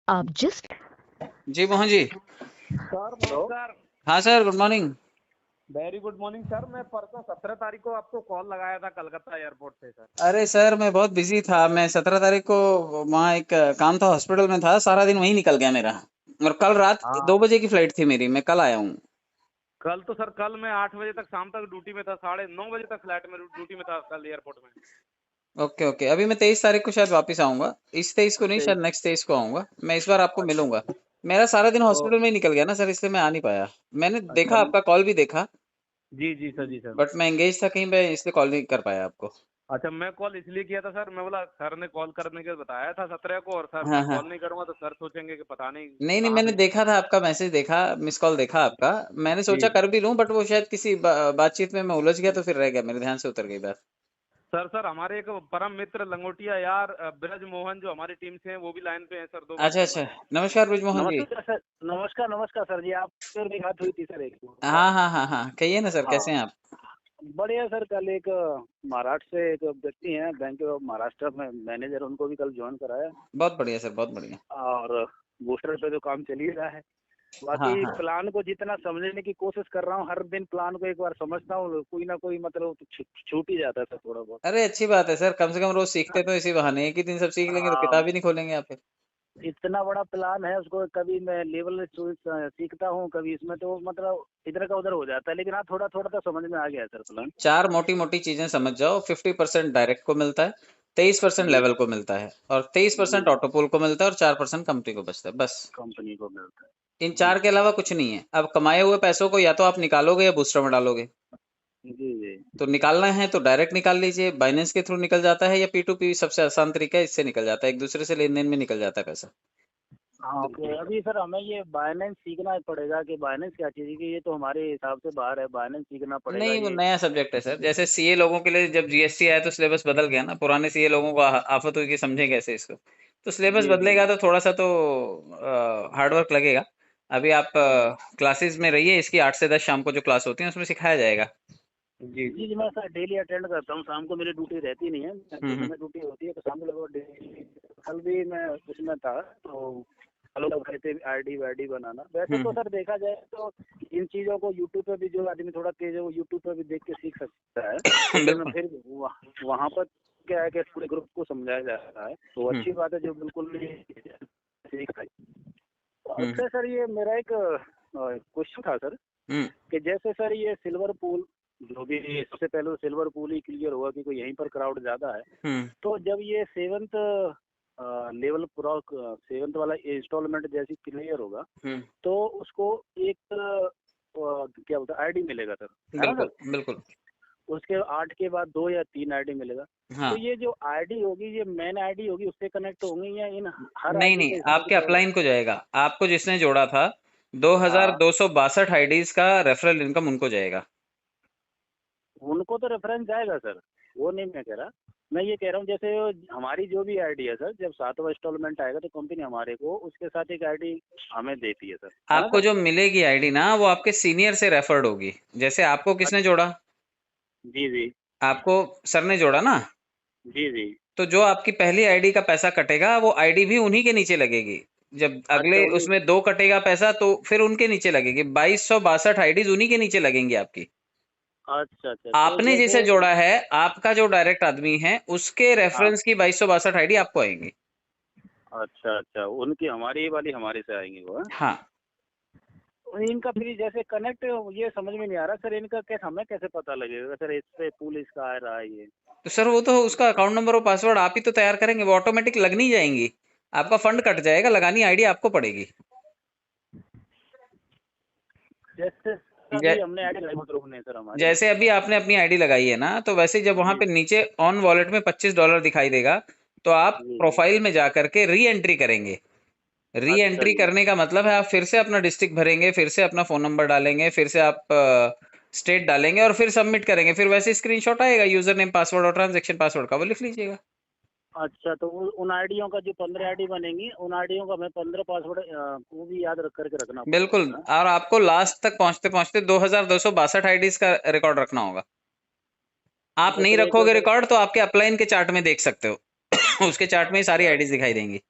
आप जिस जी मोहन जी। सर नमस्कार। हाँ sir, good morning. Very good morning sir. मैं परसों 17 तारीख को आपको कॉल लगाया था कलकत्ता एयरपोर्ट से सर। अरे सर, मैं बहुत बिजी था। मैं 17 तारीख को वहाँ एक काम था, हॉस्पिटल में था, सारा दिन वहीं निकल गया मेरा। और कल रात हाँ 2 बजे की फ्लाइट थी मेरी, मैं कल आया हूँ। कल तो सर कल मैं 8 बजे तक शाम तक ड्यूटी में था, 9:30 बजे तक फ्लाइट में ड्यूटी में था कल एयरपोर्ट में। ओके ओके, अभी मैं 23 तारीख को शायद वापस आऊंगा। इस 23 को नहीं, अच्छा शायद नेक्स्ट 23 को आऊंगा। मैं इस बार आपको अच्छा। मिलूंगा। मेरा सारा दिन तो हॉस्पिटल में ही निकल गया ना सर, इसलिए मैं आ नहीं पाया। मैंने अच्छा देखा, आपका कॉल भी देखा। जी जी सर, जी सर। बट मैं एंगेज था कहीं पे, इसलिए कॉल नहीं कर पाया आपको। अच्छा, मैं कॉल इसलिए किया था सर, मैं बोला सर ने कॉल करने के बताया था 17 को, और सर हाँ मैं हाँ। कॉल नहीं करूंगा तो सर सोचेंगे कि पता नहीं नहीं नहीं, कहाँ मैंने बिजी। देखा था आपका मैसेज, देखा मिस कॉल देखा आपका। मैंने जी सोचा कर भी लूं, बट वो शायद किसी बातचीत में मैं उलझ गया, तो फिर रह गया, मेरे ध्यान से उतर गई बात। सर हमारे एक परम मित्र लंगोटिया यार ब्रज मोहन जो हमारी टीम से हैं वो भी लाइन पे हैं सर, 2 मिनट अच्छा में अच्छा। बात। नमस्कार ब्रिजमोहन जी। नमस्कार सर। नमस्कार सर जी, आपसे मेरी बात हुई थी सर एक बार। हाँ हाँ हाँ हाँ, कहिए ना सर, कैसे हाँ, हैं आप? बढ़िया सर। कल एक महाराष्ट्र से एक व्यक्ति हैं, बैंक ऑफ महाराष्ट्र में मैनेजर, उनको भी कल ज्वाइन कराया। बहुत बढ़िया सर, बहुत बढ़िया। और बूस्टर पे तो काम चल ही रहा है। हाँ बाकी हाँ। प्लान को जितना समझने की कोशिश कर रहा हूँ, हर दिन प्लान को एक बार समझता हूँ, कोई ना कोई मतलब छूट ही जाता है सर, थोड़ा बहुत। अरे अच्छी बात है सर, कम से कम रोज सीखते तो इसी बहाने। एक ही दिन सब सीख लेंगे तो हाँ, किताब ही नहीं खोलेंगे आप फिर। इतना बड़ा प्लान है, उसको कभी मैं लेवल सीखता हूँ, कभी इसमें तो मतलब इधर का उधर हो जाता है, लेकिन हाँ थोड़ा थोड़ा तो समझ में आ गया है सर प्लान। चार मोटी मोटी चीजें समझ जाओ। 50% डायरेक्ट को मिलता है, 23% जी लेवल को मिलता है, और 23% जी, ऑटोपोल को मिलता है, और 4% कंपनी को बचता है, बस। कंपनी को मिलता है। इन जी चार के अलावा कुछ नहीं है। अब कमाए हुए पैसों को या तो आप निकालोगे या बूस्टर में डालोगे। जी जी। तो निकालना है तो डायरेक्ट निकाल लीजिए, बाइनेंस के थ्रू निकल जाता है, या P2P सबसे आसान तरीका है, इससे निकल जाता है, एक दूसरे से लेन देन में निकल जाता है पैसा। हाँ, ओके। अभी सर हमें ये बाइनेंस सीखना पड़ेगा कि बाइनेंस क्या चीज़ है, कि ये तो हमारे हिसाब से बाहर है, बाइनेंस सीखना पड़ेगा नहीं, वो ये। नया सब्जेक्ट है सर। जैसे सीए लोगों के लिए जब जीएसटी आया तो सिलेबस बदल गया ना, पुराने सीए लोगों को आफत हुई कि समझे कैसे इसको। तो सिलेबस जी जी। बदलेगा तो थोड़ा सा तो हार्डवर्क लगेगा। अभी आप हाँ क्लासेस में रहिए, इसकी 8 से 10 शाम को जो क्लास होती है उसमें सिखाया जाएगा। जी जी। जी जी, मैं सर डेली अटेंड करता हूँ। शाम को मेरी ड्यूटी रहती नहीं है, दिन हम्म। में ड्यूटी होती है, तो शाम को लगभग डेली। कल भी मैं उसमें था, तो कल लोग गए थे आईडी वाईडी बनाना। वैसे तो हम्म। सर देखा जाए तो इन चीज़ों को यूट्यूब पे भी, जो आदमी थोड़ा तेज है वो यूट्यूब पे भी देख के सीख सकता है, लेकिन बिल्कुल। फिर वहाँ पर क्या है कि पूरे ग्रुप को समझाया जा रहा है, तो अच्छी हम्म बात है, जो बिल्कुल नहीं सीख पाई। हम्म अच्छा सर, ये मेरा एक क्वेश्चन था सर, हम्म कि जैसे सर ये सिल्वर पूल, जो भी सबसे पहले तो सिल्वर पूल ही क्लियर हुआ कि कोई यहीं पर क्राउड ज्यादा है। हम्म तो जब ये सेवन्थ लेवल पूरा, सेवन्थ वाला इंस्टॉलमेंट जैसी क्लियर होगा, हम्म। तो उसको एक क्या बोलते हैं आईडी मिलेगा सर, है ना बिल्कुल सर? बिल्कुल। उसके 8 के बाद 2 या 3 आईडी मिलेगा। तो हाँ। ये जो आईडी होगी, ये मेन आईडी होगी, उससे कनेक्ट होंगी, या इन हर नहीं आईडी नहीं, के हिसाब से आपके क्या होगा? अपलाइन को जाएगा। आपको जिसने जोड़ा था, दो हजार हाँ, दो सौ बासठ आईडीज का रेफरल इनकम उनको जाएगा। उनको तो रेफरेंस जाएगा सर, वो नहीं मैं कह रहा। मैं ये कह रहा हूँ जैसे हमारी जो भी आईडी है सर, जब 7वां इंस्टॉलमेंट आएगा तो कंपनी हमारे को उसके साथ एक आईडी हमें देती है सर, है ना आपको सर? जो मिलेगी आईडी ना, वो आपके सीनियर से रेफर्ड होगी। जैसे आपको किसने जोड़ा? जी जी आपको सर ने जोड़ा ना। जी जी। तो जो आपकी पहली आईडी का पैसा कटेगा, वो आईडी भी उन्हीं के नीचे लगेगी। जब अच्छा, अगले उन्हीं। उसमें दो कटेगा पैसा, तो फिर उनके नीचे लगेगी। 2262 आईडीज उन्हीं के नीचे लगेंगी आपकी। अच्छा अच्छा, तो आपने जैसे जिसे जोड़ा है, आपका जो डायरेक्ट आदमी है, उसके हाँ, रेफरेंस की 2262 आईडी आपको आएंगी। अच्छा अच्छा, उनकी हमारी वाली हमारे से आएंगी वो, हाँ? हाँ। और इनका फिर जैसे कनेक्ट, ये समझ में नहीं आ रहा सर, इनका कैसे, हमें कैसे पता लगेगा सर इस पे पूल इसका आ रहा है ये? तो सर वो तो उसका अकाउंट नंबर और पासवर्ड आप ही तो तैयार करेंगे, वो ऑटोमेटिक लगनी जाएंगी। आपका फंड कट जाएगा, लगानी आईडी आपको पड़ेगी। जैसे जै, अभी हमने आईडी लगाई ग्रुप ने सर हमारी। जैसे अभी आपने अपनी आईडी लगाई है ना, तो वैसे ही जब वहां जी पे नीचे ऑन वॉलेट में $25 दिखाई देगा, तो आप जी जी। प्रोफाइल में जा करके री एंट्री करेंगे। री अच्छा एंट्री जी। करने का मतलब है आप फिर से अपना डिस्ट्रिक्ट भरेंगे, फिर से अपना फोन नंबर डालेंगे, फिर से आप स्टेट डालेंगे, और फिर सबमिट करेंगे। फिर वैसे स्क्रीनशॉट आएगा यूजर नेम पासवर्ड और ट्रांजेक्शन पासवर्ड का, वो लिख लीजिएगा। अच्छा, तो उन आईडियों का जो 15 आईडी बनेंगी, उन आईडियों का हमें 15 पासवर्ड वो भी याद रख करके रखना पड़ेगा बिल्कुल। सर, हाँ? और आपको लास्ट तक पहुंचते पहुंचते 2262 आईडीज का रिकॉर्ड रखना होगा। आप तो नहीं फिर एक बार रखोगे सर, रिकॉर्ड, तो आपके अपलाइन के चार्ट में देख सकते हो। उसके चार्ट में ही सारी अच्छा आईडीज दिखाई देंगी।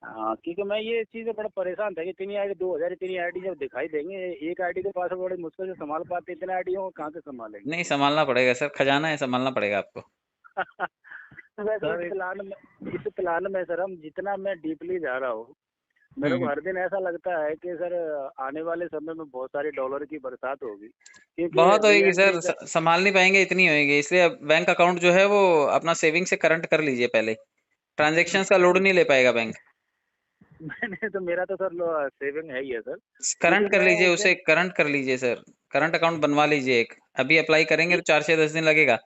हाँ, क्योंकि मैं ये चीज से बड़ा परेशान था कि इतनी आईडी 2000 इतनी आईडी जब दिखाई देंगे, एक आईडी के पासवर्ड बड़ी मुश्किल से संभाल पाते, इतने आईडी हो कहाँ से संभालेंगे। नहीं संभालना पड़ेगा सर, खजाना है, संभालना पड़ेगा आपको। तो वैसे सर इस प्लान में सर हम जितना मैं डीपली जा रहा हूँ, मेरे को हर दिन ऐसा लगता है कि सर आने वाले समय में बहुत सारी डॉलर की बरसात होगी, क्योंकि बहुत री होएगी एंट्री सर, संभाल नहीं पाएंगे, इतनी होएगी। इसलिए अब बैंक अकाउंट जो है वो अपना सेविंग से करंट कर लीजिए पहले। ट्रांजेक्शन्स का लोड नहीं ले पाएगा बैंक। मैंने तो मेरा तो सर सेविंग है ही है सर, करंट क्योंकि कर मैं लीजिए उस उसे, दिन करंट कर लीजिए सर। करंट अकाउंट बनवा लीजिए एक। अभी अप्लाई करेंगे तो 4 से 10 दिन लगेगा,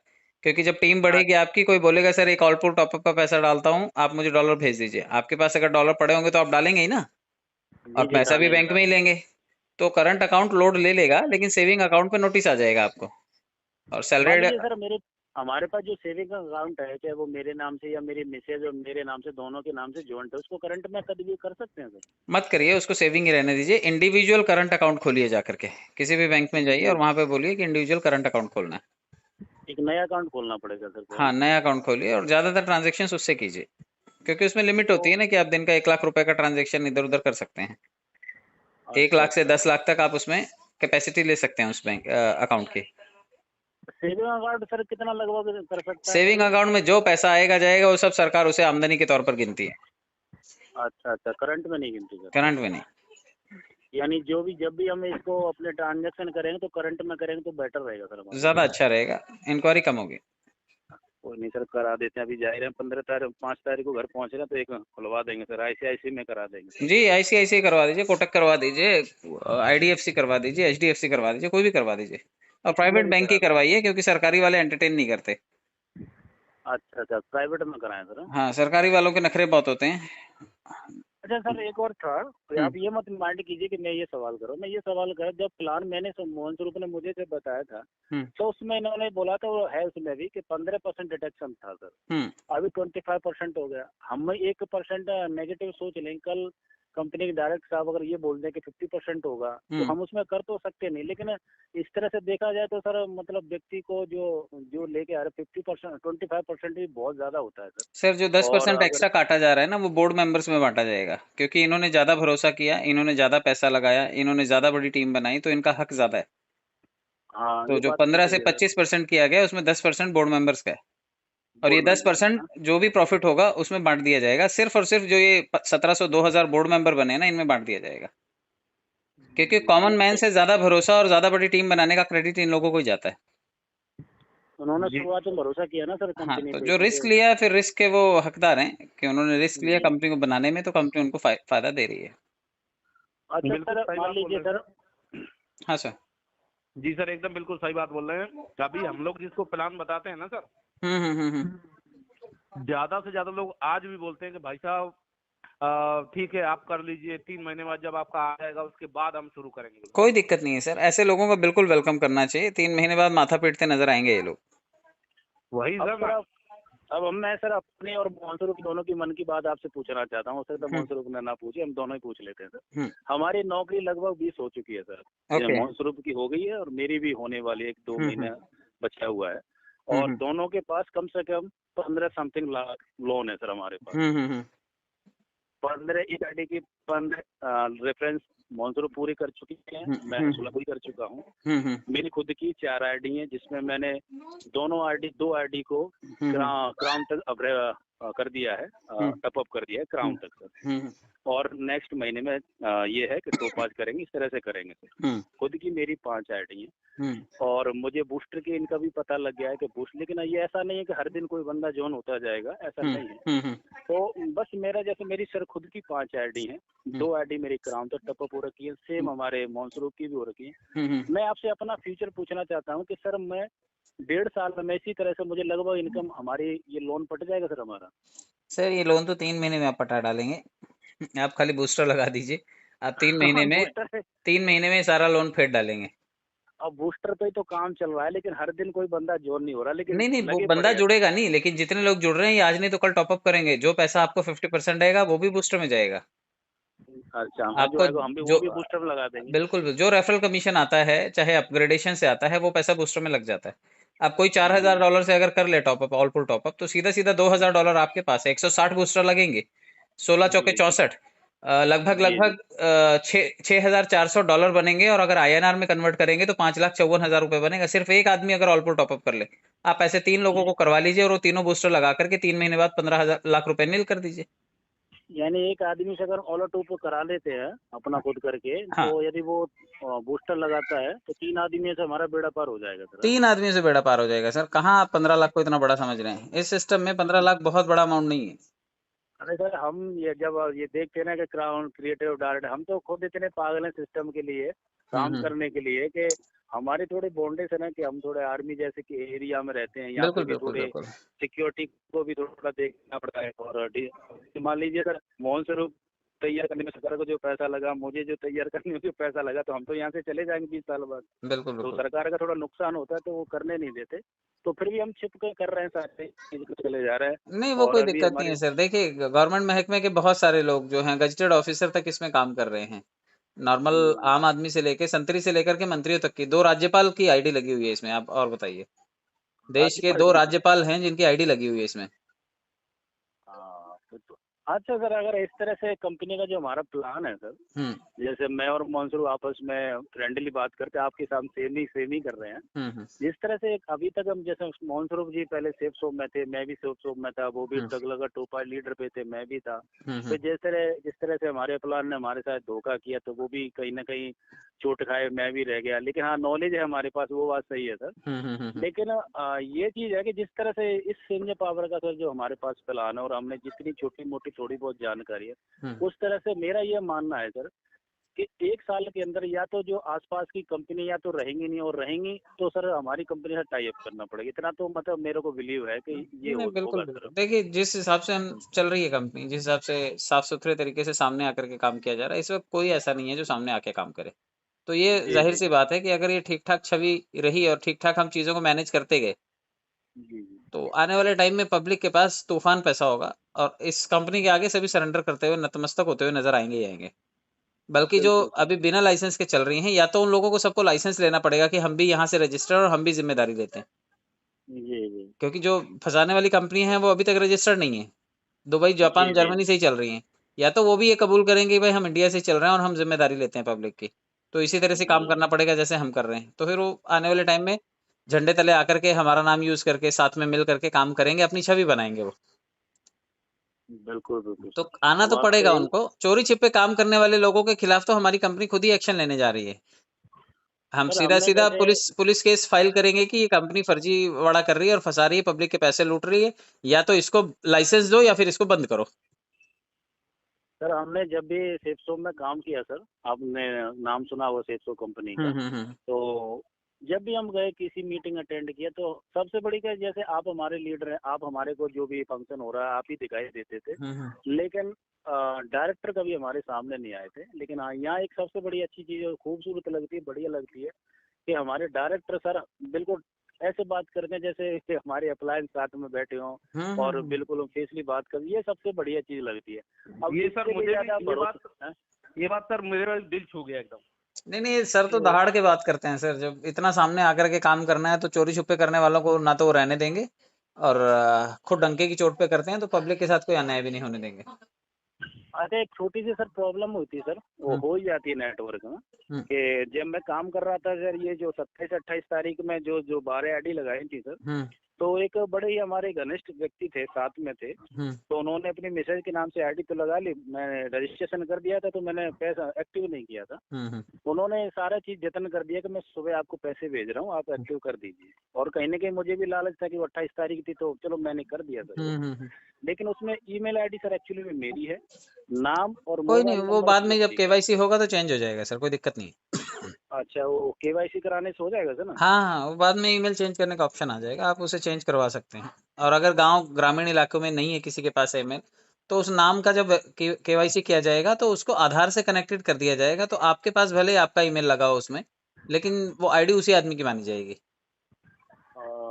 क्योंकि जब टीम बढ़ेगी आपकी, कोई बोलेगा सर एक ऑलपुल टॉपअप का पैसा डालता हूँ, आप मुझे डॉलर भेज दीजिए। आपके पास अगर डॉलर पड़े होंगे तो आप डालेंगे ही ना, जी और जी पैसा भी डालेंगे बैंक में ही डालेंगे। लेंगे। तो करंट अकाउंट लोड ले लेगा, लेकिन सेविंग अकाउंट पे नोटिस आ जाएगा आपको। और मान सैलरी लीजिए सर हमारे पास जो सेविंग अकाउंट है, चाहे वो मेरे नाम से या मेरी मिसेज और मेरे नाम से, दोनों के नाम से जॉइंट है, उसको करंट में कभी भी कर सकते हैं सर। मत करिए, उसको सेविंग ही रहने दीजिए। इंडिविजुअल करंट अकाउंट खोलिए जाकर के, किसी भी बैंक में जाइए और इंडिविजुअल वहां पे बोलिए कि इंडिविजुअल करंट अकाउंट खोलना है। एक नया अकाउंट खोलना पड़ेगा सर को, है हाँ, ना? नया अकाउंट खोलिए और ज्यादातर ट्रांजेक्शन उससे कीजिए, क्योंकि उसमें लिमिट तो होती है ना कि आप दिन का 1 लाख रुपए का ट्रांजेक्शन इधर उधर कर सकते हैं। 1 अच्छा लाख से अच्छा। 10 लाख तक आप उसमें कैपेसिटी ले सकते हैं उस बैंक अकाउंट की। सेविंग अकाउंट सर कितना लगभग कर सकता है सर सेविंग वो? अकाउंट में जो पैसा आएगा जाएगा वो सब सरकार उसे आमदनी के तौर पर गिनती है, अच्छा अच्छा, करंट में नहीं गिनती सर। करंट में नहीं। यानी जो भी जब भी हम इसको अपने ट्रांजेक्शन करेंगे तो करंट में करेंगे तो बेटर रहेगा सर हमारे ज्यादा लिए। अच्छा रहेगा, इंक्वायरी कम होगी। कोई नहीं सर, करा देते हैं। अभी जा रहे हैं 15 तारीख, 5 तारीख को घर पहुंच रहे हैं, तो एक खुलवा देंगे सर, ICICI में करा देंगे सर। जी, ICICI करवा दीजिए, कोटक करवा दीजिए, IDFC करवा दीजिए, HDFC करवा दीजिए, कोई भी करवा दीजिए। और किसी में प्राइवेट भी बैंक ही करा देंगे। करवाइए, क्योंकि सरकारी वाले एंटरटेन नहीं करते। अच्छा अच्छा, प्राइवेट में कराएं सर, हाँ? हाँ, सरकारी वालों के नखरे बहुत होते हैं। अच्छा सर, एक और था, तो हम्म आप ये मत माइंड कीजिए कि मैं ये सवाल करूँ। मैं ये सवाल कर, जब प्लान मैंने मोहन स्वरूप ने मुझे जब बताया था, हम्म तो उसमें इन्होंने बोला था, वो है उसमें भी कि 15% डिडक्शन था सर। हम्म अभी 25% हो गया। हम 1% नेगेटिव सोच लें, कल कंपनी के डायरेक्टर साहब अगर ये बोल दें कि 50% होगा, तो हम्म हम उसमें कर तो सकते नहीं। लेकिन इस तरह से देखा जाए तो सर, मतलब व्यक्ति को जो जो लेके आ रहे 50%, 25% भी बहुत ज्यादा होता है सर। सर, जो और 10% अगर एक्स्ट्रा काटा जा रहा है ना, वो बोर्ड मेंबर्स में बांटा जाएगा, क्योंकि इन्होंने ज्यादा भरोसा किया, इन्होंने ज्यादा पैसा लगाया, इन्होंने ज्यादा बड़ी टीम बनाई, तो इनका हक ज्यादा है। हाँ, तो ये जो बात तो 15 से सही है सर। 25% किया गया उसमें 10% बोर्ड मेंबर्स का है। और ये बोर्ड दस मेंबर्स का परसेंट ना। जो भी प्रॉफिट होगा उसमें बांट दिया जाएगा। सिर्फ और सिर्फ जो ये 1700 2000 बोर्ड मेंबर बने हैं ना, इनमें बांट दिया जाएगा, क्योंकि कॉमन मैन तो से ज्यादा भरोसा और ज्यादा बड़ी टीम बनाने का क्रेडिट इन लोगों को ही जाता है। उन्होंने जी शुरुआत में भरोसा किया ना सर हाँ, कंपनी तो पे, जो क्योंकि रिस्क लिया है, फिर रिस्क के वो हकदार हैं कि उन्होंने रिस्क लिया जी। कंपनी को बनाने में, तो कंपनी उनको फायदा दे रही है। अच्छा बिल्कुल सर, सही मान बात बोल लीजिए रहे सर, हाँ सर। हैं। जी सर, एकदम बिल्कुल सही बात बोल रहे हैं। अभी हम लोग जिसको प्लान बताते हैं ना सर, ज्यादा से ज्यादा लोग आज भी बोलते हैं कि भाई साहब ठीक है आप कर लीजिए, 3 महीने बाद जब आपका आ जाएगा उसके बाद हम शुरू करेंगे। कोई दिक्कत नहीं है सर, ऐसे लोगों को बिल्कुल वेलकम करना चाहिए। 3 महीने बाद माथा पीटते नजर आएंगे ये लोग। वही अब सर सर ना। अब मैं सर अपने और मोहन स्वरूप दोनों की मन की बात आपसे पूछना चाहता हूँ। हो सकता है मोहन हम्म स्वरूप ने ना पूछे, हम दोनों ही पूछ लेते हैं सर। हम्म हमारी नौकरी लगभग 20 हो चुकी है सर। ये ओके। मोहन स्वरूप की हो गई है और मेरी भी होने वाली है, 1-2 हम्म महीने बचा हुआ है। हम्म और हम्म दोनों के पास कम से कम 15 समथिंग लाख लोन है सर हमारे पास। हम्म 15 एक आईडी की 15 रेफरेंस मोहन स्वरूप पूरी कर चुकी है, मैं 16 पूरी कर चुका हूँ। हम्म मेरी खुद की 4 आईडी है, जिसमें मैंने दो आईडी को क्राउन तक कर दिया है, टप अप कर दिया है क्राउन तक सर। हम्म और नेक्स्ट महीने में ये है कि 2-5 करेंगे, इस तरह से करेंगे सर। हम्म खुद की मेरी 5 आईडी है। हम्म और मुझे बूस्टर की इनका भी पता लग गया है कि बूस्ट, लेकिन ये ऐसा नहीं है कि हर दिन कोई बंदा जॉइन होता जाएगा, ऐसा नहीं है। हम्म तो बस मेरा, जैसे मेरी सर खुद की 5 आईडी है, 2 आईडी मेरी क्राउन तक टप अप हो रखी है, सेम हमारे मोहन स्वरूप की भी हो रखी है। मैं आपसे अपना फ्यूचर पूछना चाहता हूँ कि सर मैं 1.5 साल में इसी तरह से मुझे लगभग इनकम हमारी ये लोन पट जाएगा सर हमारा? सर, ये लोन तो 3 महीने में आप पटा डालेंगे। आप खाली बूस्टर लगा दीजिए। आप 3 महीने में बूस्टर है। 3 महीने में सारा लोन फेड डालेंगे। अब बूस्टर पे तो काम चल रहा है, लेकिन हर दिन कोई बंदा जॉइन नहीं हो रहा, लेकिन नहीं नहीं, वो लगे बंदा पड़े हैं। जुड़ेगा नहीं, लेकिन जितने लोग जुड़ रहे हैं ये आज नहीं तो कल टॉप अप करेंगे। जो पैसा आपको 50% आएगा वो भी बूस्टर में जाएगा। अच्छा, हाँ, जो आपको आएगा हम भी जो वो भी बूस्टर में लगा देंगे। बिल्कुल जो रेफरल कमीशन आता है, चाहे अपग्रेडेशन से आता है, वो पैसा बूस्टर में लग जाता है। आप कोई $4000 से अगर कर ले टॉप अप, ऑल पुल टॉप अप, तो सीधा सीधा $2000 आपके पास है। 160 बूस्टर लगेंगे, 16 चौके जी जी 64, लगभग जी जी। 6,400 डॉलर बनेंगे, और अगर INR में कन्वर्ट करेंगे तो 5,54,000 रुपए बनेगा, सिर्फ एक आदमी अगर ऑलपुल टॉपअप कर ले। आप ऐसे 3 लोगों को करवा लीजिए और वो तीनों बूस्टर लगा करके 3 महीने बाद 15,000 लाख रुपए नील कर दीजिए। यानी एक आदमी से अगर ऑल टूप करा लेते हैं अपना खुद करके, हाँ, तो यदि वो बूस्टर लगाता है तो 3 आदमी से हमारा बेड़ा पार हो जाएगा सर। 3 आदमियों से बेड़ा पार हो जाएगा सर। कहाँ आप 15 लाख को इतना बड़ा समझ रहे हैं? इस सिस्टम में 15 लाख बहुत बड़ा अमाउंट नहीं है। अरे सर, हम ये जब ये देखते हैं ना कि क्राउन क्रिएटिव डायरेक्ट, हम तो खुद इतने पागल हैं सिस्टम के लिए, काम हम्म, करने के लिए, कि हमारी थोड़ी बॉन्डेज है ना कि हम थोड़े आर्मी जैसे कि एरिया में रहते हैं, यहाँ पे बिल्कुल भी बिल्कुल थोड़े बिल्कुल। सिक्योरिटी को भी थोड़ा देखना पड़ता है। और मान लीजिए सर, मोहन स्वरूप तैयार करने में सरकार को जो पैसा लगा, मुझे जो तैयार करने में जो पैसा लगा, तो हम तो यहाँ से चले जाएंगे 20 साल बाद। बिल्कुल तो बिल्कुल। सरकार का थोड़ा नुकसान होता है तो वो करने नहीं देते, तो फिर भी हम छिप कर रहे हैं, सारे चीज को चले जा रहे हैं। नहीं, वो और कोई अभी दिक्कत नहीं हमारे है सर। देखिए, गवर्नमेंट महकमे के बहुत सारे लोग जो हैं गजेटेड ऑफिसर तक इसमें काम कर रहे हैं। नॉर्मल हम्म, आम आदमी से लेके संतरी से लेकर के मंत्रियों तक की 2 राज्यपाल की आईडी लगी हुई है इसमें। आप और बताइए, देश के राज्यपाल 2 की। राज्यपाल हैं जिनकी आईडी लगी हुई है इसमें। हाँ, अच्छा सर, अगर इस तरह से कंपनी का जो हमारा प्लान है सर, हम्म जैसे मैं और मंसूर आपस में फ्रेंडली बात करते हैं, आपके साथ सेम ही कर रहे हैं। हम्म जिस तरह से अभी तक हम, जैसे मोहन स्वरूप जी पहले सेफ सोप में थे, मैं भी सेफ सोप में था, वो भी हम्म तगलगा टोपा लीडर पे थे, मैं भी था। हम्म फिर हम्म जिस तरह से हमारे प्लान ने हमारे साथ धोखा किया, तो वो भी कहीं ना कहीं चोट खाए, मैं भी रह गया। लेकिन हाँ, नॉलेज है हमारे पास, वो बात सही है सर। हम्म। लेकिन ये चीज है कि जिस तरह से इस सैन्य पावर का सर जो हमारे पास प्लान है, और हमने जितनी छोटी मोटी थोड़ी बहुत जानकारी है, हम्म। उस तरह से मेरा ये मानना है सर कि 1 साल के अंदर या तो जो आसपास की कंपनी या तो रहेंगी नहीं, और रहेंगी तो सर हमारी कंपनी से टाई अप करना पड़ेगा। इतना तो मतलब मेरे को बिलीव है कि ये नहीं, बिल्कुल होगा सर। बिल्कुल। देखिए, जिस हिसाब से हम चल रही है कंपनी, जिस हिसाब से साफ सुथरे तरीके से सामने आकर के काम किया जा रहा है, इस वक्त कोई ऐसा नहीं है जो सामने आके काम करे। तो ये जी जाहिर जी सी बात है कि अगर ये ठीक ठाक छवि रही और ठीक ठाक हम चीजों को मैनेज करते गए, जी जी। तो आने वाले टाइम में पब्लिक के पास तूफान पैसा होगा, और इस कंपनी के आगे सभी सरेंडर करते हुए नतमस्तक होते हुए नजर आएंगे ही आएंगे। बल्कि जो बिल्कुल सर। अभी बिना लाइसेंस के चल रही हैं, या तो उन लोगों को सबको लाइसेंस लेना पड़ेगा कि हम भी यहाँ से रजिस्टर और हम भी जिम्मेदारी लेते हैं, जी जी क्योंकि जो फंसाने वाली कंपनी है वो अभी तक रजिस्टर्ड नहीं है। दुबई, जी जापान, जी जर्मनी से ही चल रही हैं। या तो वो भी ये कबूल करेंगे कि भाई हम इंडिया से चल रहे हैं और हम जिम्मेदारी लेते हैं पब्लिक की, तो इसी तरह से काम जी। करना पड़ेगा जैसे हम कर रहे हैं। तो फिर वो आने वाले टाइम में झंडे तले आकर के हमारा नाम यूज करके साथ में मिल करके काम करेंगे, अपनी छवि बनाएंगे वो। बिल्कुल बिल्कुल तो सर। आना अब तो आपसे पड़ेगा यही। उनको। चोरी छिपे काम करने वाले लोगों के खिलाफ तो हमारी कंपनी खुद ही एक्शन लेने जा रही है। हम सर सीधा हमने सीधा जैसे, पुलिस पुलिस केस फाइल करेंगे कि ये कंपनी फर्जीवाड़ा कर रही है और फंसा रही है, पब्लिक के पैसे लूट रही है। या तो इसको लाइसेंस दो या फिर इसको बंद करो। सर हमने जब भी सेप्सो में काम किया सर, आपने नाम सुना हुआ सेप्सो कंपनी का, हम्म। तो जब भी हम गए किसी मीटिंग अटेंड किया, तो सबसे बड़ी क्या, जैसे आप हमारे लीडर हैं, आप हमारे को जो भी फंक्शन हो रहा है आप ही दिखाई देते थे। हम्म। लेकिन डायरेक्टर कभी हमारे सामने नहीं आए थे। लेकिन हाँ, यहाँ एक सबसे बड़ी अच्छी चीज और खूबसूरत लगती है, बढ़िया लगती है, कि हमारे डायरेक्टर सर बिल्कुल ऐसे बात करते हैं जैसे कि हमारे अप्लायंस साथ में बैठे हों, और हम्म। बिल्कुल फेसली बात कर, ये सबसे बढ़िया चीज लगती है। अब ये इससे सर भी मुझे ज्यादा भी भरोसा। ये बात सर मेरा दिल छू गया एकदम। नहीं नहीं सर, तो तो दहाड़ के बात करते हैं सर। जब इतना सामने आकर के काम करना है तो चोरी छुपे करने वालों को ना तो वो रहने देंगे, और खुद डंके की चोट पे करते हैं तो पब्लिक के साथ कोई अन्याय भी नहीं होने देंगे। अच्छा, एक छोटी सी सर प्रॉब्लम हुई थी सर, वो हम्म हो ही जाती है नेटवर्क में, हम्म कि जब मैं काम कर रहा था सर, ये जो 27-28 तारीख में जो जो 12 आईडी लगाई थी सर, हम्म तो एक बड़े ही हमारे घनिष्ठ व्यक्ति थे, साथ में थे, हम्म तो उन्होंने अपनी मिसेज के नाम से आईडी तो लगा ली, मैंने रजिस्ट्रेशन कर दिया था, तो मैंने पैसा एक्टिव नहीं किया था। हम्म उन्होंने सारा चीज जतन कर दिया कि मैं सुबह आपको पैसे भेज रहा हूँ, आप एक्टिव कर दीजिए। और कहीं ना कहीं मुझे भी लालच था कि वो 28 तारीख थी, तो चलो मैंने कर दिया सर वो। हम्म। लेकिन उसमें ईमेल आईडी सर एक्चुअली में मेरी है, नाम और कोई नहीं, मोबाइल वो नंबर बाद में जब दूसरी का। केवाईसी होगा तो चेंज हो जाएगा सर, कोई दिक्कत नहीं है। अच्छा, वो केवाईसी कराने से हो जाएगा सर ना? हाँ हाँ, वो बाद में ईमेल चेंज करने का ऑप्शन आ जाएगा, आप उसे चेंज करवा सकते हैं। और अगर गांव ग्रामीण इलाकों में नहीं है किसी के पास ईमेल, तो उस नाम का जब केवाईसी किया जाएगा तो उसको आधार से कनेक्टेड कर दिया जाएगा, तो आपके पास भले ही आपका ईमेल लगा हो उसमें, लेकिन वो आईडी उसी आदमी की मानी जाएगी।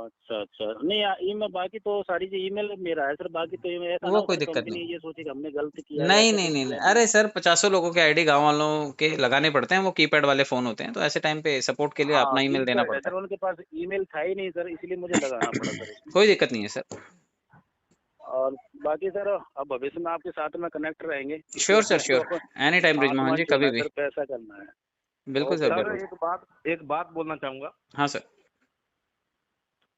अच्छा अच्छा, नहीं ईमेल बाकी तो सारी जो ईमेल मेरा है सर, बाकी तो ईमेल ऐसा ना वो हो कोई सर दिक्कत कंपनी नहीं। ये सोचे कि हमने गलत किया है, नहीं ऐसा नहीं कुछ नहीं नहीं, प्लान नहीं अरे है। सर 50 लोगों के आईडी गांव वालों के लगाने पड़ते हैं, वो कीपैड वाले फोन होते हैं, तो ऐसे टाइम पे सपोर्ट के लिए हाँ अपना ईमेल देना कीपैड है पड़ता सर, है। उनके पास ईमेल था ही नहीं सर, इसलिए मुझे लगाना पड़ा सर इसमें। कोई दिक्कत नहीं है सर। और बाकी सर अब भविष्य में आपके साथ में कनेक्ट रहेंगे। श्योर सर, श्योर, तो एनी टाइम ब्रिजमोहन जी, कभी भी। सर पैसा करना है। बिल्कुल सर, सर बिल्कुल। एक बात बोलना चाहूंगा, हाँ सर।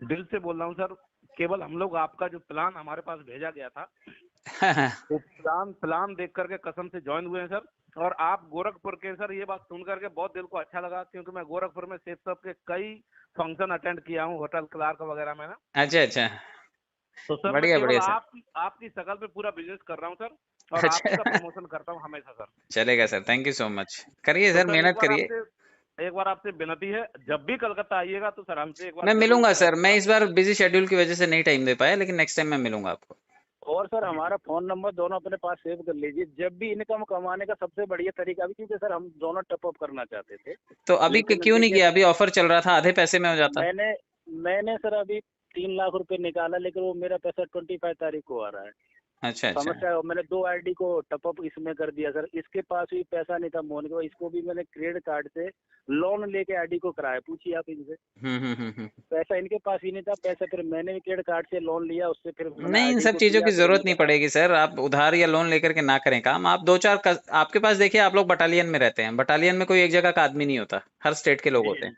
दिल से बोल रहा हूँ सर। केवल हम लोग आपका जो प्लान हमारे पास भेजा गया था, वो प्लान देख करके कसम से ज्वाइन हुए हैं सर। और आप गोरखपुर के सर, ये बात सुन करके बहुत दिल को अच्छा लगा, क्योंकि मैं गोरखपुर में सेठ साहब के कई फंक्शन अटेंड किया हूँ, होटल क्लार्क वगैरह में ना। अच्छा अच्छा, तो सर मैं बढ़िया केवल बढ़िया सर। आपकी शकल पे पूरा बिजनेस कर रहा हूँ सर, और आप ही का अच्छा प्रमोशन करता हूँ हमेशा सर। चलेगा sir, thank you so much, करिए तो सर, सर मेहनत करिए। एक बार आपसे विनती है, जब भी कलकत्ता आइएगा तो सर हमसे एक बार मैं जरूर मिलूंगा सर, कनेक्ट मैं करा। इस बार बिजी शेड्यूल की वजह से नहीं टाइम दे पाया, लेकिन नेक्स्ट टाइम मैं मिलूंगा आपको। और सर हमारा फोन नंबर दोनों अपने पास सेव कर लीजिए। जब भी इनकम कमाने का सबसे बढ़िया तरीका भी, क्योंकि सर हम दोनों टॉप अप करना चाहते थे, तो अभी लेकिन क्यों नहीं देखिए किया? अभी ऑफर चल रहा था, आधे पैसे में हो जाता। मैंने मैंने सर अभी 3 लाख रुपए निकाला, लेकिन वो मेरा पैसा 25 तारीख को आ रहा है। अच्छा अच्छा। समस्या है, मैंने 2 आईडी को टॉपअप इसमें कर दिया सर। इसके पास भी पैसा नहीं था मोहन के पास, इसको भी मैंने क्रेडिट कार्ड से लोन लेके आईडी को कराया। पूछिए आप इनसे, हम्म। पैसा इनके पास ही नहीं था। पैसा फिर मैंने भी क्रेडिट कार्ड से लोन लिया, उससे फिर मैंने नहीं, इन आईडी सब को चीजों किया, की फिर जरूरत नहीं इनका। पड़ेगी सर, आप उधार या लोन लेकर के ना करें काम। आप दो चार आपके पास देखिए, आप लोग बटालियन में रहते हैं, बटालियन में कोई एक जगह का आदमी नहीं होता, हर स्टेट के लोग जी होते हैं।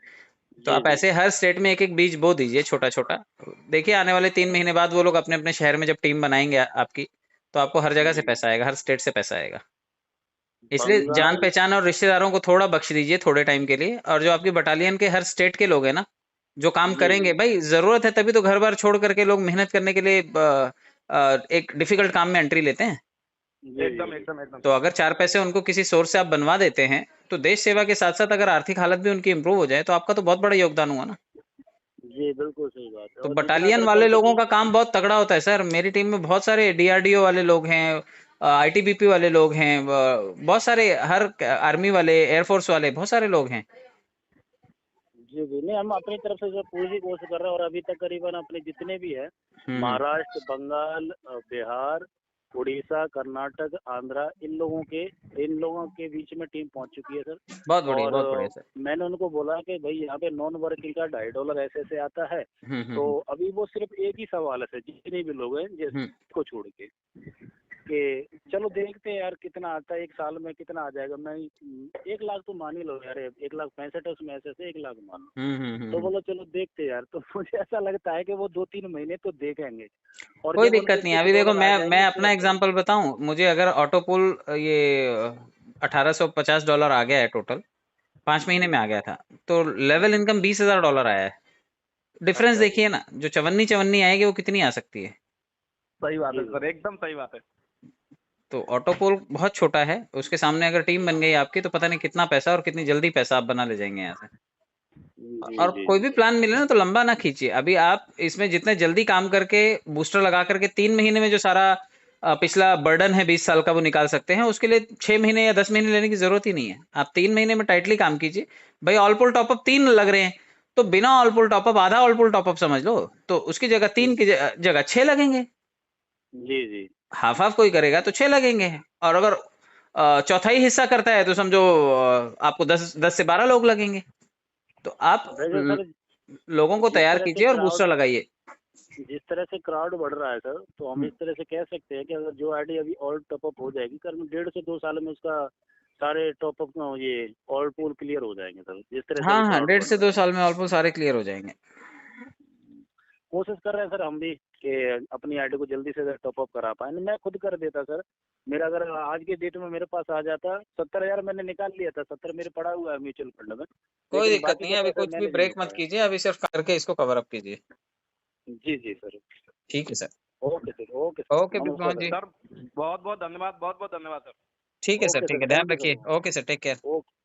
तो जी आप जी ऐसे हर स्टेट में एक एक बीज बो दीजिए, छोटा छोटा। देखिए आने वाले 3 महीने बाद वो लोग अपने अपने शहर में जब टीम बनाएंगे आपकी, तो आपको हर जगह से जी। पैसा आएगा, हर स्टेट से पैसा आएगा। इसलिए जान बंगाल। पहचान और रिश्तेदारों को थोड़ा बख्श दीजिए थोड़े टाइम के लिए। और जो आपकी बटालियन के हर स्टेट के लोग हैं ना, जो काम जी करेंगे, जी भाई जरूरत है तभी तो घर बार छोड़ करके लोग मेहनत करने के लिए एक डिफिकल्ट काम में एंट्री लेते हैं। जी एकदम जी एकदम एकदम तो अगर 4 पैसे उनको किसी सोर्स से आप बनवा देते हैं, तो देश सेवा के साथ साथ अगर आर्थिक हालत भी उनकी इंप्रूव हो जाए, तो आपका तो बहुत बड़ा योगदान हुआ ना। जी, बिल्कुल सही बात है। तो और दूसरा बटालियन सर वाले लोगों का कंट्रीब्यूशन। काम बहुत तगड़ा होता है सर। मेरी टीम में बहुत सारे डीआरडीओ वाले लोग हैं, आईटीबीपी वाले लोग हैं, बहुत सारे, हर आर्मी वाले, एयरफोर्स वाले, बहुत सारे लोग हैं। जी जी, नहीं हम अपनी तरफ से जो पूरी कोशिश कर रहे हैं, और अभी तक करीबन अपने जितने भी है, हम्म। महाराष्ट्र, बंगाल, बिहार, उड़ीसा, कर्नाटक, आंध्रा, इन लोगों के बीच में टीम पहुंच चुकी है सर। बहुत बढ़िया, और बहुत बढ़िया सर। मैंने उनको बोला कि भाई यहाँ पे नॉन वर्किंग का $2.5 ऐसे ऐसे आता है। तो हम्म। अभी वो सिर्फ एक ही सवाल है सर, जितने भी लोग हैं हम्म। को छोड़ के, कि चलो देखते हैं यार कितना आता है, एक साल में कितना आ जाएगा। मैं 1 लाख तो मान ही लो यार, 1,65,000 उसमें ऐसे से 1 लाख मान लो। तो हम्म। बोलो चलो देखते यार। तो मुझे ऐसा लगता है कि वो 2-3 महीने तो देखेंगे, और कोई जब उनके दिक्कत नहीं है। कुछ अभी देखो, डॉलर आ मैं जाएंगे तो अपना फिर। एग्जांपल बताऊं, मुझे अगर ऑटो पुल ये $1850 आ गया है टोटल, 5 महीने में आ गया था, तो लेवल इनकम $20,000 आया है। डिफरेंस अच्छा जी। देखिए ना, जो चवन्नी चवन्नी आएगी वो कितनी आ सकती है। सही बात है जी सर, एकदम सही बात है। तो ऑटो पोल बहुत छोटा है, उसके सामने अगर टीम बन गई आपकी, तो पता नहीं कितना पैसा और कितनी जल्दी पैसा आप बना ले जाएंगे यहाँ से। जी और जी कोई जी भी प्लान मिले ना, तो लंबा ना खींचिए। अभी आप इसमें जितने जल्दी काम करके बूस्टर लगा करके 3 महीने में जो सारा पिछला बर्डन है 20 साल का वो निकाल सकते हैं, उसके लिए 6 महीने या 10 महीने लेने की जरूरत ही नहीं है। आप 3 महीने में टाइटली काम कीजिए। भाई ऑल पुल टॉपअप 3 लग रहे हैं, तो बिना ऑल पुल टॉपअप, आधा ऑल पुल टॉपअप समझ लो, तो उसकी जगह 3 की जगह 6 लगेंगे। जी जी हाफ हाफ कोई करेगा तो 6 लगेंगे। और अगर चौथाई हिस्सा करता है, तो समझो आपको 10 से 12 लोग लगेंगे। तो आप वैसे सर, लोगों को जिस तैयार तरह से कीजिए और क्राउड बूस्टर लगाइए। बढ़ रहा है सर, तो हम हम्म, इस तरह से कह सकते हैं कि अगर जो आईडी अभी ऑल टॉपअप हो जाएगी, करीब 1.5 से 2 साल में उसका सारे टॉपअप ये ऑल पूल क्लियर हो जाएंगे सर, जिस तरह से हाँ अभी हाँ, क्राउड डेढ़ बढ़ से रहा दो है। साल में ऑलमोस्ट सारे क्लियर हो जाएंगे। कोशिश कर रहे हैं सर हम भी कि अपनी आईडी को जल्दी से टॉपअप करा पाए। मैं खुद कर देता सर, मेरा अगर आज के डेट में मेरे पास आ जाता 70,000 मैंने निकाल लिया था। 70 मेरे पड़ा हुआ है म्यूचुअल फंड में, कोई लेकिन दिक्कत बाकी नहीं का है, अभी पैसा कुछ भी मैनेज नहीं ब्रेक हो मत पाया। कीजिए, अभी सिर्फ करके इसको कवर अप कीजिए। जी जी सर। ठीक है sir. Okay sir, okay sir, okay नमस्कार ब्रिजमोहन सर। जी। सर बहुत बहुत धन्यवाद, बहुत बहुत धन्यवाद सर। ठीक है सर, ओके ठीक सर, है, ध्यान थैंक यू रखिए। Sir. Okay sir, take care. Okay.